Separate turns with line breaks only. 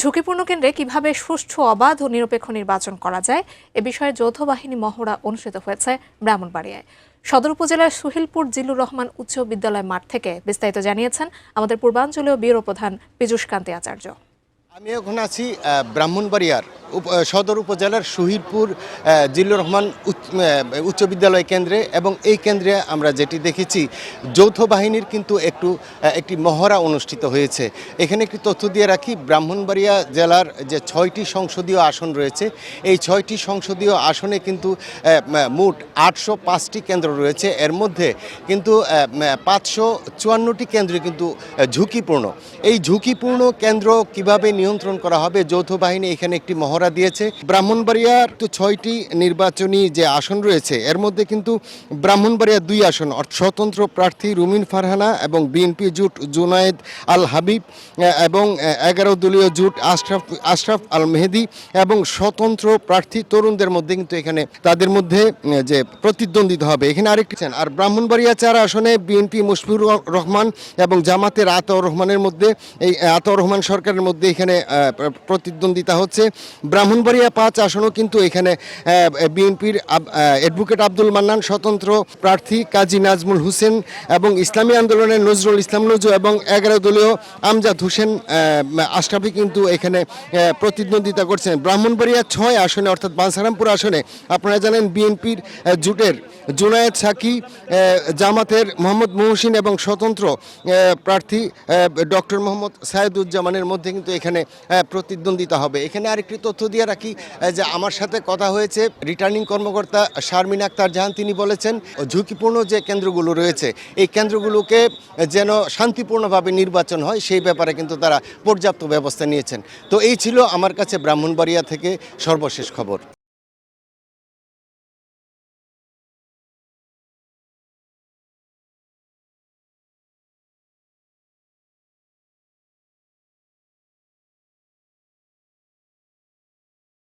ঝুঁকিপূর্ণ কেন্দ্রে কিভাবে সুষ্ঠু, অবাধ ও নিরপেক্ষ নির্বাচন করা যায় এ বিষয়ে যৌথ বাহিনী মহড়া অনুষ্ঠিত হয়েছে ব্রাহ্মণবাড়িয়ায়। সদর উপজেলার সুহিলপুর জিল্লুর রহমান উচ্চ বিদ্যালয় মাঠ থেকে বিস্তারিত জানিয়েছেন আমাদের পূর্বাঞ্চলীয় ব্যুরো প্রধান পীযূষ কান্তি আচার্য।
আমি এখন আছি ব্রাহ্মণবাড়িয়ার সদর উপজেলার সুহিলপুর জিল্লুর রহমান উচ্চ বিদ্যালয় কেন্দ্রে, এবং এই কেন্দ্রে আমরা যেটি দেখেছি যৌথ বাহিনীর কিন্তু একটি মহড়া অনুষ্ঠিত হয়েছে। এখানে একটি তথ্য দিয়ে রাখি, ব্রাহ্মণবাড়িয়া জেলার যে 6টি সংসদীয় আসন রয়েছে, এই 6টি সংসদীয় আসনে কিন্তু মোট 805টি কেন্দ্র রয়েছে। এর মধ্যে কিন্তু 554টি কেন্দ্র কিন্তু ঝুঁকিপূর্ণ। এই ঝুঁকিপূর্ণ কেন্দ্র কিভাবে নিয়ন্ত্রণ করা হবে, যৌথ বাহিনী এখানে একটি মহড়া দিয়েছে। ব্রাহ্মণবাড়িয়ার তো 6টি নির্বাচনী যে আসন রয়েছে, এর মধ্যে কিন্তু ব্রাহ্মণবাড়িয়া 2 আসন স্বতন্ত্র প্রার্থী রুমিন ফারহানা এবং বিএনপি জোট জুনায়েদ আল হাবিব এবং 11 দলীয় জোট আশরাফ আল মেহেদি এবং স্বতন্ত্র প্রার্থী তরুণদের মধ্যে কিন্তু এখানে তাদের মধ্যে যে প্রতিদ্বন্দ্বিতা হবে। এখানে আরেকটি আর ব্রাহ্মণবাড়িয়া 4 আসনে বিএনপি মুশফিকুর রহমান এবং জামাতের আতাউর রহমানের মধ্যে, এই আতাউর রহমান সরকারের মধ্যে এখানে প্রতিদ্বন্দ্বিতা হচ্ছে। ব্রাহ্মণবাড়িয়া 5 আসনও কিন্তু এখানে বিএনপির অ্যাডভোকেট আব্দুল মান্নান, স্বতন্ত্র প্রার্থী কাজী নাজমুল হোসেন এবং ইসলামী আন্দোলনের নজরুল ইসলাম নজু এবং 11 দলীয় আমজাদ হোসেন আশরাফি কিন্তু এখানে প্রতিদ্বন্দ্বিতা করছেন। ব্রাহ্মণবাড়িয়া 6 আসনে অর্থাৎ বাঞ্ছারামপুর আসনে আপনারা জানেন বিএনপির জোটের জুনায়েদ সাকি, জামাতের মোহাম্মদ মহসিন এবং স্বতন্ত্র প্রার্থী ডক্টর মোহাম্মদ সায়েদুজ্জামানের মধ্যে কিন্তু এখানে প্রতিদ্বন্দ্বিতা হবে। এখানে আরেকটি তথ্য দিয়ে রাখি যে আমার সাথে কথা হয়েছে রিটার্নিং কর্মকর্তা শারমিন আক্তার জাহান। তিনি বলেছেন ঝুঁকিপূর্ণ যে কেন্দ্রগুলো রয়েছে, এই কেন্দ্রগুলোকে যেন শান্তিপূর্ণভাবে নির্বাচন হয় সেই ব্যাপারে কিন্তু তারা পর্যাপ্ত ব্যবস্থা নিয়েছেন। তো এই ছিল আমার কাছে ব্রাহ্মণবাড়িয়া থেকে সর্বশেষ খবর।